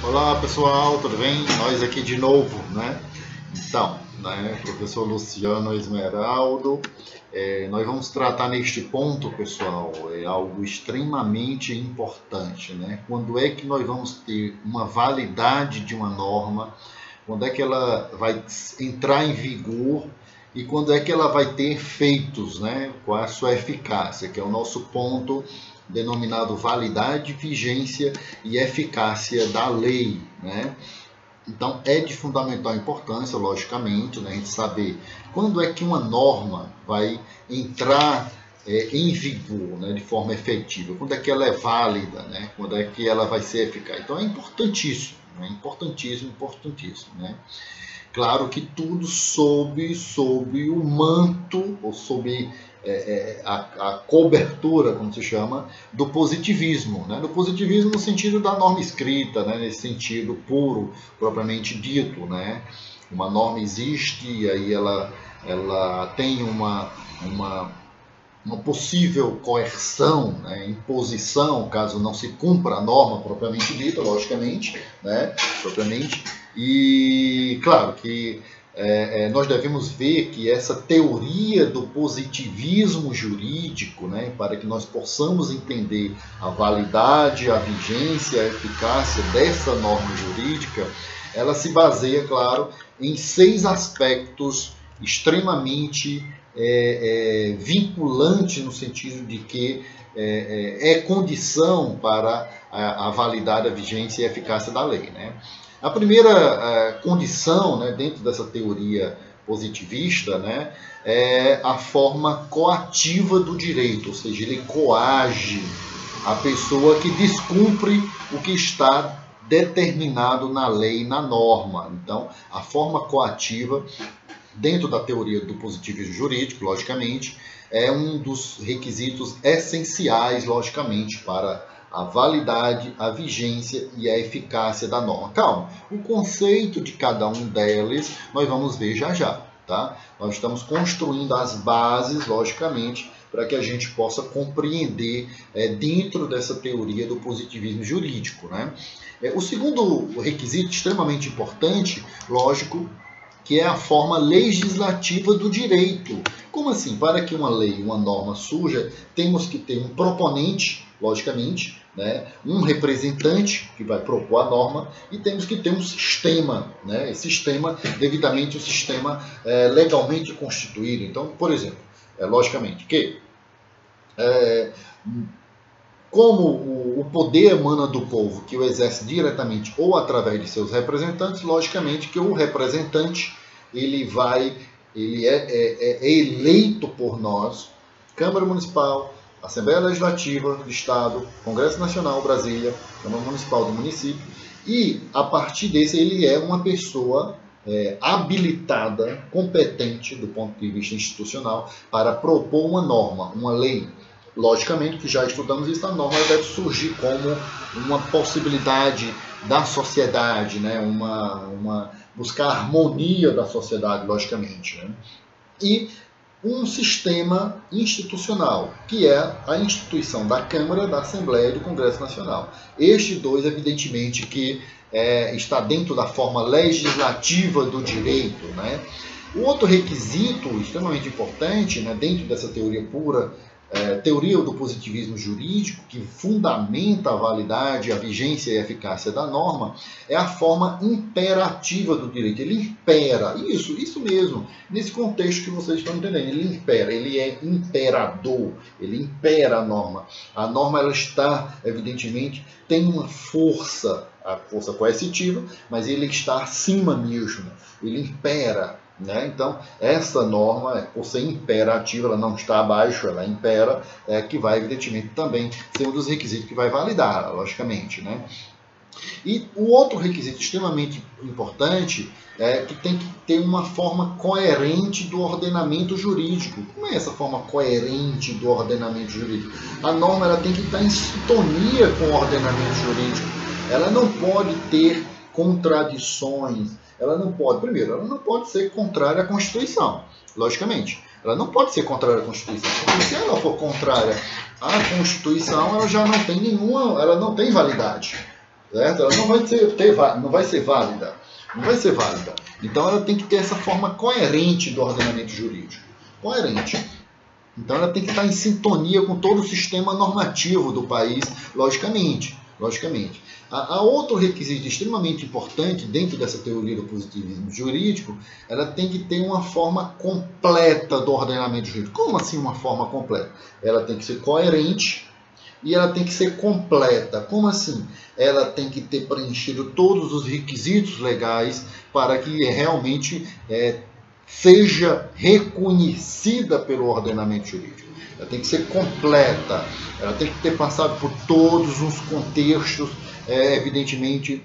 Olá pessoal, tudo bem? Nós aqui de novo, né? Então, professor Luciano Esmeraldo, nós vamos tratar neste ponto, pessoal, algo extremamente importante, né? Quando é que nós vamos ter uma validade de uma norma, quando é que ela vai entrar em vigor e quando é que ela vai ter efeitos, né? Qual é a sua eficácia, que é o nosso ponto denominado validade, vigência e eficácia da lei, né? Então, é de fundamental importância, logicamente, né, a gente saber quando é que uma norma vai entrar em vigor, né, de forma efetiva, quando é que ela é válida, né, quando é que ela vai ser eficaz. Então, é importantíssimo, né, importantíssimo, né? Claro que tudo sob o manto, ou sob a cobertura, como se chama, do positivismo. Né? Do positivismo no sentido da norma escrita, né? Nesse sentido puro, propriamente dito. Né? Uma norma existe e aí ela tem uma possível coerção, né? Imposição, caso não se cumpra a norma propriamente dita, logicamente, né? E claro que nós devemos ver que essa teoria do positivismo jurídico, né, para que nós possamos entender a validade, a vigência, a eficácia dessa norma jurídica, ela se baseia, claro, em 6 aspectos extremamente vinculantes, no sentido de que é condição para a validade, a vigência e a eficácia da lei, né? A primeira condição, né, dentro dessa teoria positivista, né, é a forma coativa do direito, ou seja, ele coage a pessoa que descumpre o que está determinado na lei, na norma. Então, a forma coativa, dentro da teoria do positivismo jurídico, logicamente, é um dos requisitos essenciais, logicamente, para a validade, a vigência e a eficácia da norma. Calma, o conceito de cada um deles nós vamos ver já já, tá? Nós estamos construindo as bases, logicamente, para que a gente possa compreender dentro dessa teoria do positivismo jurídico, né? O segundo requisito extremamente importante, lógico, que é a forma legislativa do direito. Como assim? Para que uma lei, uma norma surja, temos que ter um proponente, logicamente, né? Um representante que vai propor a norma e temos que ter um sistema, né? Esse sistema, devidamente, um sistema legalmente constituído. Então, por exemplo, logicamente que como o poder emana do povo, que o exerce diretamente ou através de seus representantes, logicamente que o representante ele é eleito por nós, Câmara Municipal, Assembleia Legislativa do Estado, Congresso Nacional, Brasília, Câmara Municipal do município, e a partir desse ele é uma pessoa habilitada, competente do ponto de vista institucional para propor uma norma, uma lei. Logicamente que já estudamos isso, a norma deve surgir como uma possibilidade da sociedade, né? Buscar a harmonia da sociedade, logicamente. Né? E um sistema institucional, que é a instituição da Câmara, da Assembleia e do Congresso Nacional. Estes dois, evidentemente, que está dentro da forma legislativa do direito. Né? O outro requisito extremamente importante, né, dentro dessa teoria pura, teoria do positivismo jurídico, que fundamenta a validade, a vigência e a eficácia da norma, é a forma imperativa do direito. Ele impera, isso mesmo, nesse contexto que vocês estão entendendo, ele impera, ele é imperador, ele impera a norma. A norma, ela está, evidentemente, tem uma força, a força coercitiva, mas ele está acima mesmo, ele impera. Né? Então, essa norma, por ser imperativa, ela não está abaixo, ela impera, que vai, evidentemente, também ser um dos requisitos que vai validar, logicamente. Né? E o outro requisito extremamente importante é que tem que ter uma forma coerente do ordenamento jurídico. Como é essa forma coerente do ordenamento jurídico? A norma ela tem que estar em sintonia com o ordenamento jurídico. Ela não pode ter contradições. Ela não pode ser contrária à Constituição, logicamente. Ela não pode ser contrária à Constituição, porque se ela for contrária à Constituição, ela já não tem ela não tem validade. certo? Ela não vai ser válida. Não vai ser válida. Então ela tem que ter essa forma coerente do ordenamento jurídico. Coerente. Então ela tem que estar em sintonia com todo o sistema normativo do país, logicamente. Há outro requisito extremamente importante dentro dessa teoria do positivismo jurídico, ela tem que ter uma forma completa do ordenamento jurídico. Como assim uma forma completa? Ela tem que ser coerente e ela tem que ser completa. Como assim? Ela tem que ter preenchido todos os requisitos legais para que realmente seja reconhecida pelo ordenamento jurídico. Ela tem que ser completa, ela tem que ter passado por todos os contextos, evidentemente,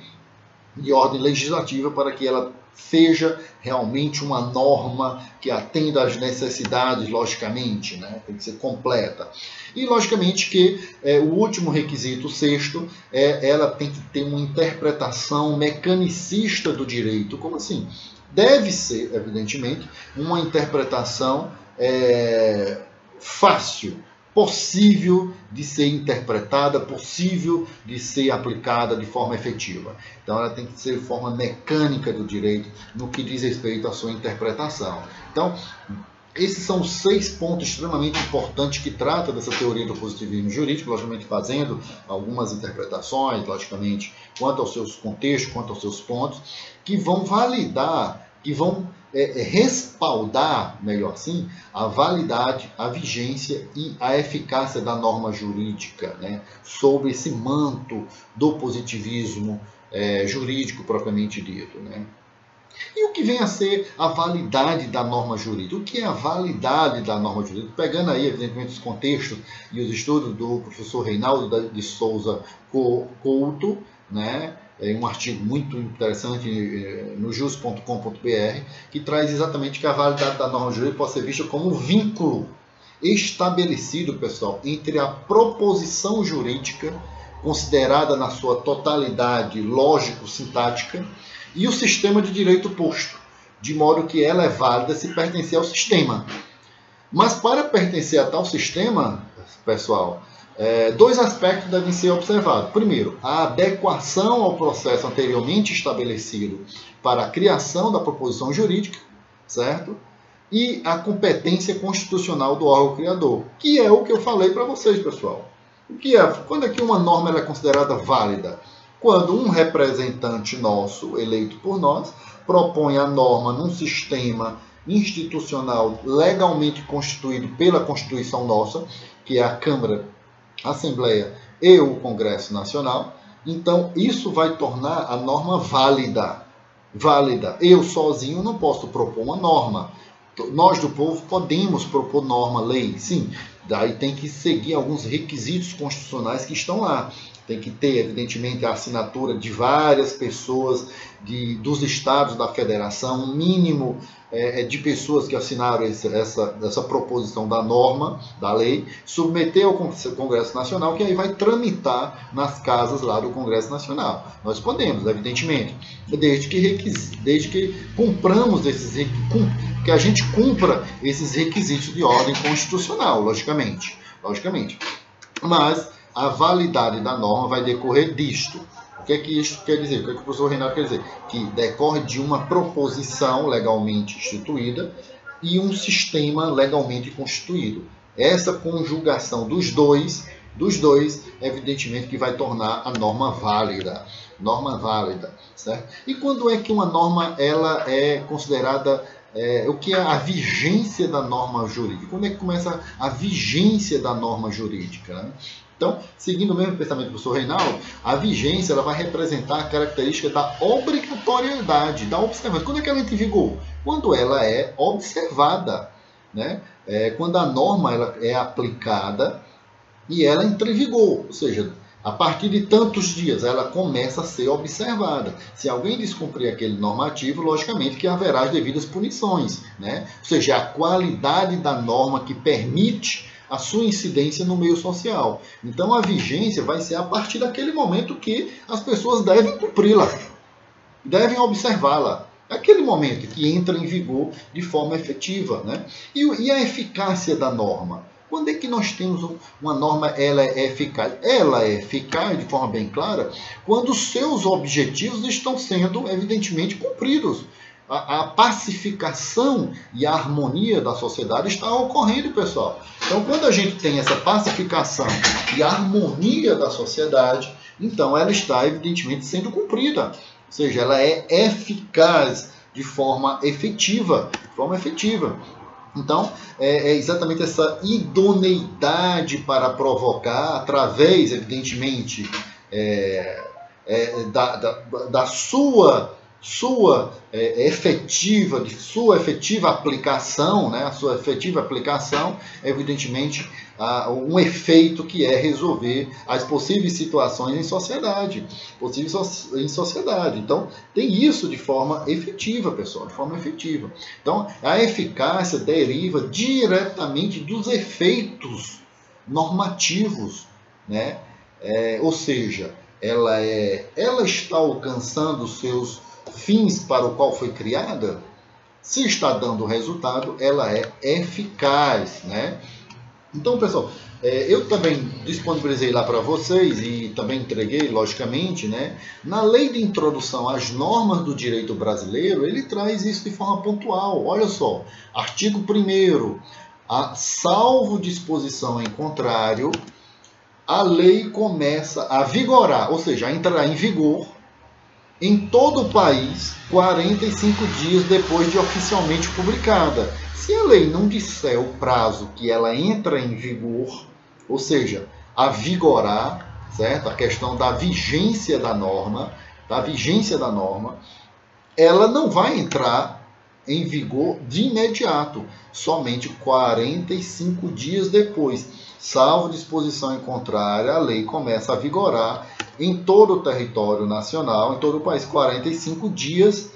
de ordem legislativa, para que ela seja realmente uma norma que atenda às necessidades, logicamente, né? Tem que ser completa. E, logicamente, que o último requisito, o sexto, ela tem que ter uma interpretação mecanicista do direito. Como assim? Deve ser, evidentemente, uma interpretação fácil, possível de ser interpretada, possível de ser aplicada de forma efetiva. Então ela tem que ser de forma mecânica do direito no que diz respeito à sua interpretação. Então, esses são os 6 pontos extremamente importantes que trata dessa teoria do positivismo jurídico, logicamente fazendo algumas interpretações, logicamente, quanto aos seus contextos, quanto aos seus pontos, que vão validar, que vão respaldar, melhor assim, a validade, a vigência e a eficácia da norma jurídica, né, sobre esse manto do positivismo jurídico propriamente dito, né. E o que vem a ser a validade da norma jurídica? O que é a validade da norma jurídica? Pegando aí, evidentemente, os contextos e os estudos do professor Reinaldo de Souza Couto, né? Um artigo muito interessante no jus.com.br, que traz exatamente que a validade da norma jurídica pode ser vista como um vínculo estabelecido, pessoal, entre a proposição jurídica, considerada na sua totalidade lógico-sintática, e o sistema de direito posto, de modo que ela é válida se pertencer ao sistema. Mas para pertencer a tal sistema, pessoal, 2 aspectos devem ser observados. Primeiro, a adequação ao processo anteriormente estabelecido para a criação da proposição jurídica, certo? E a competência constitucional do órgão criador, que é o que eu falei para vocês, pessoal. O que é? Quando é que uma norma é considerada válida? Quando um representante nosso, eleito por nós, propõe a norma num sistema institucional legalmente constituído pela Constituição nossa, que é a Câmara, a Assembleia e o Congresso Nacional, então isso vai tornar a norma válida. Eu sozinho não posso propor uma norma. Nós do povo podemos propor norma, lei, sim. Daí tem que seguir alguns requisitos constitucionais que estão lá. Tem que ter, evidentemente, a assinatura de várias pessoas dos estados da federação, um mínimo de pessoas que assinaram essa proposição da norma, da lei, submeter ao Congresso Nacional, que aí vai tramitar nas casas lá do Congresso Nacional. Nós podemos, evidentemente, desde que cumpramos que a gente cumpra esses requisitos de ordem constitucional, logicamente. Mas a validade da norma vai decorrer disto. O que é que isto quer dizer? O que é que o professor Reinaldo quer dizer? Que decorre de uma proposição legalmente instituída e um sistema legalmente constituído. Essa conjugação dos dois, evidentemente, que vai tornar a norma válida. Certo? E quando é que uma norma ela é considerada... o que é a vigência da norma jurídica? Quando é que começa a vigência da norma jurídica, né? Então, seguindo o mesmo pensamento do professor Reinaldo, a vigência ela vai representar a característica da obrigatoriedade, da observação. Quando é que ela entra em vigor? Quando ela é observada, né? Quando a norma ela é aplicada e ela entra em vigor, ou seja, a partir de tantos dias ela começa a ser observada. Se alguém descumprir aquele normativo, logicamente que haverá as devidas punições, né? Ou seja, a qualidade da norma que permite a sua incidência no meio social. Então a vigência vai ser a partir daquele momento que as pessoas devem cumpri-la, devem observá-la. Aquele momento que entra em vigor de forma efetiva, né? E a eficácia da norma? Quando é que nós temos uma norma, ela é eficaz? Ela é eficaz, de forma bem clara, quando os seus objetivos estão sendo, evidentemente, cumpridos. A pacificação e a harmonia da sociedade está ocorrendo, pessoal. Então, quando a gente tem essa pacificação e a harmonia da sociedade, então ela está, evidentemente, sendo cumprida. Ou seja, ela é eficaz de forma efetiva. Então, é exatamente essa idoneidade para provocar, através, evidentemente, da sua efetiva aplicação, né? A sua efetiva aplicação, evidentemente, um efeito que é resolver as possíveis situações em sociedade. Então, tem isso de forma efetiva, pessoal, de forma efetiva. Então, a eficácia deriva diretamente dos efeitos normativos, né? Ou seja, ela está alcançando os seus fins para o qual foi criada. Se está dando resultado, ela é eficaz, né? Então, pessoal, eu também disponibilizei lá para vocês e também entreguei, logicamente, né? Na lei de introdução às normas do direito brasileiro, ele traz isso de forma pontual. Olha só, artigo 1º, salvo disposição em contrário, a lei começa a vigorar, ou seja, a entrar em vigor em todo o país 45 dias depois de oficialmente publicada. Se a lei não disser o prazo que ela entra em vigor, ou seja, a vigorar, certo? A questão da vigência da norma, ela não vai entrar em vigor de imediato, somente 45 dias depois. Salvo disposição em contrária, a lei começa a vigorar em todo o território nacional, em todo o país, 45 dias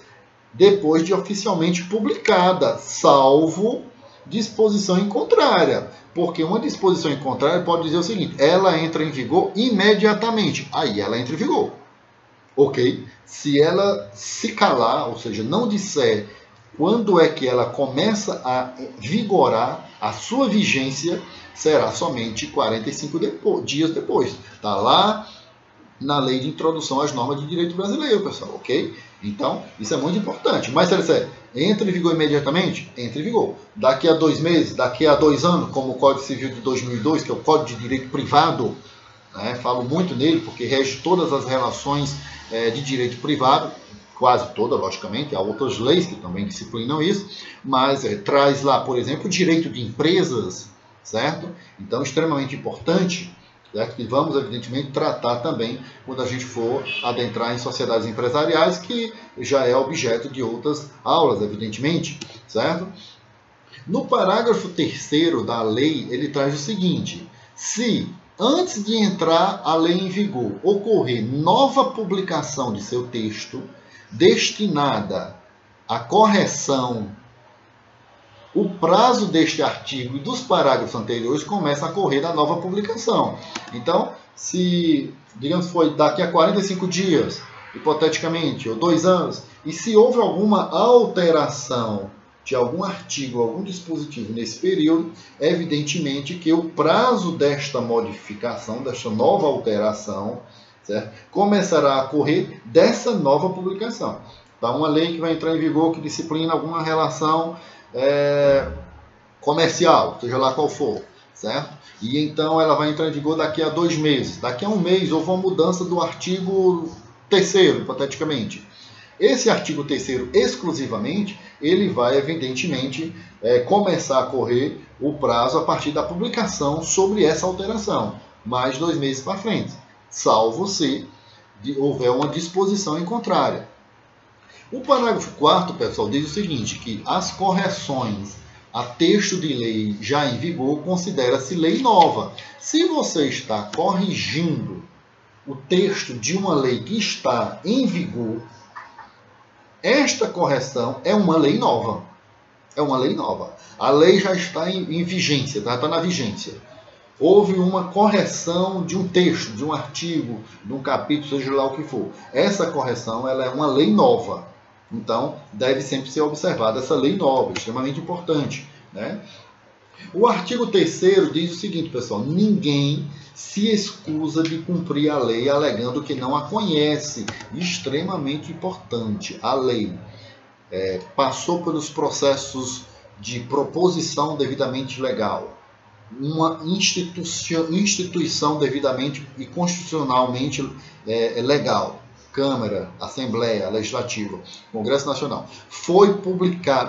depois de oficialmente publicada, salvo disposição em contrária. Porque uma disposição em contrária pode dizer o seguinte: ela entra em vigor imediatamente. Aí ela entra em vigor. Ok? Se ela se calar, ou seja, não disser quando é que ela começa a vigorar, a sua vigência será somente 45 dias depois. Está lá na lei de introdução às normas de direito brasileiro, pessoal, ok? Então, isso é muito importante. Mas se ele disser, entra em vigor imediatamente? Entra em vigor. Daqui a 2 meses, daqui a 2 anos, como o Código Civil de 2002, que é o Código de Direito Privado, né? Falo muito nele, porque rege todas as relações de direito privado, quase toda, logicamente, há outras leis que também disciplinam isso, mas traz lá, por exemplo, o direito de empresas, certo? Então, extremamente importante, certo? Que vamos, evidentemente, tratar também quando a gente for adentrar em sociedades empresariais, que já é objeto de outras aulas, evidentemente, certo? No parágrafo 3º da lei, ele traz o seguinte: se antes de entrar a lei em vigor ocorrer nova publicação de seu texto destinada à correção, o prazo deste artigo e dos parágrafos anteriores começa a correr da nova publicação. Então, se, digamos, foi daqui a 45 dias, hipoteticamente, ou 2 anos, e se houve alguma alteração de algum artigo, algum dispositivo nesse período, evidentemente que o prazo desta modificação, desta nova alteração, certo? Começará a correr dessa nova publicação. Então, uma lei que vai entrar em vigor que disciplina alguma relação comercial, seja lá qual for, certo? E então ela vai entrar em vigor daqui a 2 meses. Daqui a 1 mês houve uma mudança do artigo 3º, hipoteticamente. Esse artigo 3º, exclusivamente, ele vai, evidentemente, começar a correr o prazo a partir da publicação sobre essa alteração, mais 2 meses para frente, salvo se houver uma disposição em contrária. O parágrafo 4º, pessoal, diz o seguinte, que as correções a texto de lei já em vigor considera-se lei nova. Se você está corrigindo o texto de uma lei que está em vigor, esta correção é uma lei nova. É uma lei nova. A lei já está em vigência, já está na vigência. Houve uma correção de um texto, de um artigo, de um capítulo, seja lá o que for. Essa correção ela é uma lei nova. Então, deve sempre ser observada essa lei nova, extremamente importante, né? O artigo 3º diz o seguinte, pessoal: ninguém se excusa de cumprir a lei alegando que não a conhece. Extremamente importante. A lei passou pelos processos de proposição devidamente legal, uma instituição devidamente e constitucionalmente legal, Câmara, Assembleia Legislativa, Congresso Nacional, foi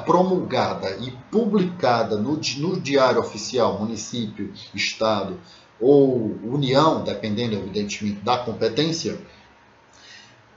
promulgada e publicada no Diário Oficial, município, estado ou União, dependendo evidentemente da competência,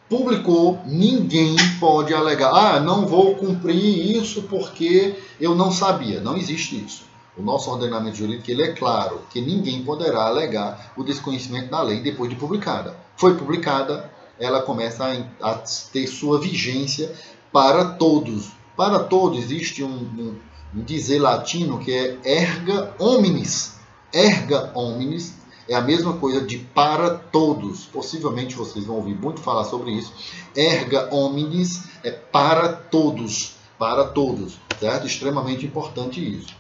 publicou, ninguém pode alegar, não vou cumprir isso porque eu não sabia. Não existe isso. O nosso ordenamento jurídico ele é claro que ninguém poderá alegar o desconhecimento da lei depois de publicada. Foi publicada, ela começa a ter sua vigência para todos. Para todos existe um dizer latino que é erga omnes. Erga omnes é a mesma coisa de para todos. Possivelmente vocês vão ouvir muito falar sobre isso. Erga omnes é para todos. Para todos. Certo? Extremamente importante isso.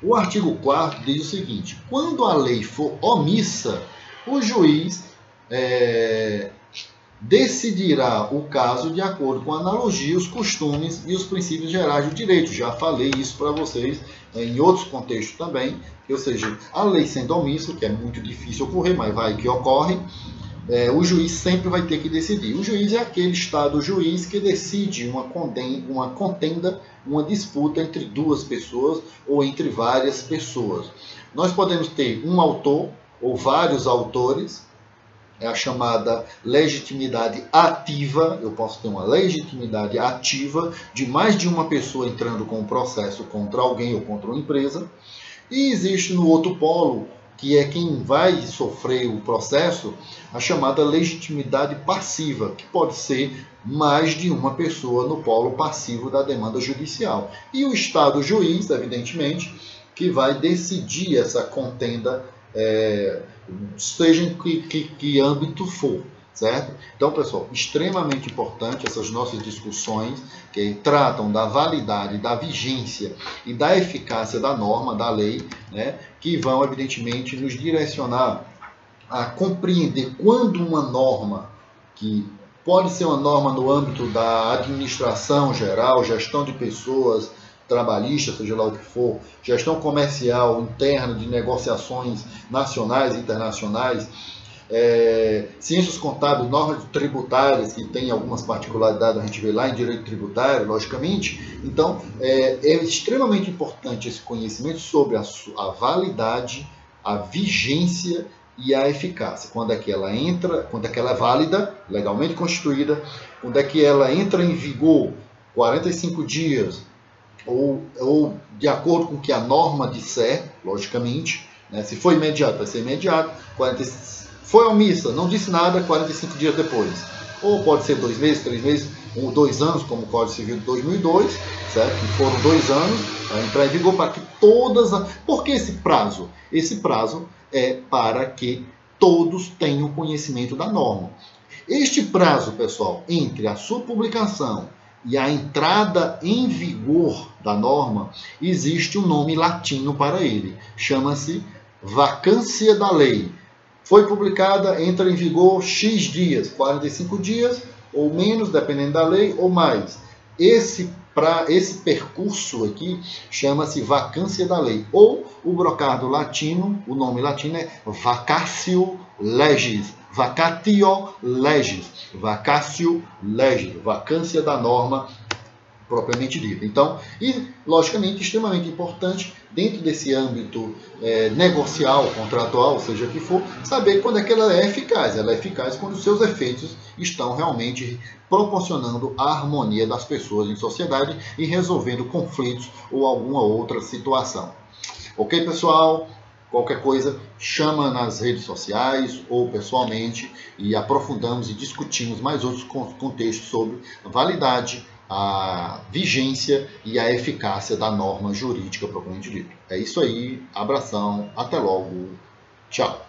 O artigo 4º diz o seguinte: quando a lei for omissa, o juiz decidirá o caso de acordo com a analogia, os costumes e os princípios gerais do direito. Já falei isso para vocês em outros contextos também. Ou seja, a lei sendo omissa, que é muito difícil ocorrer, mas vai que ocorre, o juiz sempre vai ter que decidir. O juiz é aquele estado juiz que decide uma contenda, uma disputa entre duas pessoas ou entre várias pessoas. Nós podemos ter um autor ou vários autores, é a chamada legitimidade ativa. Eu posso ter uma legitimidade ativa de mais de uma pessoa entrando com um processo contra alguém ou contra uma empresa. E existe no outro polo, que é quem vai sofrer o processo, a chamada legitimidade passiva, que pode ser mais de uma pessoa no polo passivo da demanda judicial. E o Estado juiz, evidentemente, que vai decidir essa contenda, seja em que âmbito for. Certo? Então, pessoal, extremamente importante essas nossas discussões que tratam da validade, da vigência e da eficácia da norma, da lei, né, que vão, evidentemente, nos direcionar a compreender quando uma norma, que pode ser uma norma no âmbito da administração geral, gestão de pessoas, trabalhista, seja lá o que for, gestão comercial, interna, de negociações nacionais e internacionais, ciências contábeis, normas tributárias, que tem algumas particularidades, a gente vê lá em direito tributário, logicamente. Então, é extremamente importante esse conhecimento sobre a validade, a vigência e a eficácia. Quando é que ela entra, quando é que ela é válida, legalmente constituída, quando é que ela entra em vigor, 45 dias, ou de acordo com o que a norma disser, logicamente, né? Se for imediato, vai ser imediato, foi omissa, não disse nada, 45 dias depois. Ou pode ser 2 meses, 3 meses, ou 2 anos, como o Código Civil de 2002, certo? Que foram 2 anos para entrar em vigor, para que todas... Por que esse prazo? Esse prazo é para que todos tenham conhecimento da norma. Este prazo, pessoal, entre a sua publicação e a entrada em vigor da norma, existe um nome latino para ele. Chama-se vacância da lei. Foi publicada, entra em vigor X dias, 45 dias ou menos, dependendo da lei, ou mais. Esse percurso aqui chama-se vacância da lei. Ou o brocado latino, o nome latino é vacatio legis. Vacatio legis. Vacatio legis. Vacância da norma propriamente dita. Então, e logicamente extremamente importante dentro desse âmbito negocial, contratual, ou seja o que for, saber quando é que ela é eficaz. Ela é eficaz quando os seus efeitos estão realmente proporcionando a harmonia das pessoas em sociedade e resolvendo conflitos ou alguma outra situação. Ok, pessoal? Qualquer coisa, chama nas redes sociais ou pessoalmente e aprofundamos e discutimos mais outros contextos sobre validade, a vigência e a eficácia da norma jurídica propriamente dita. É isso aí, abração, até logo, tchau.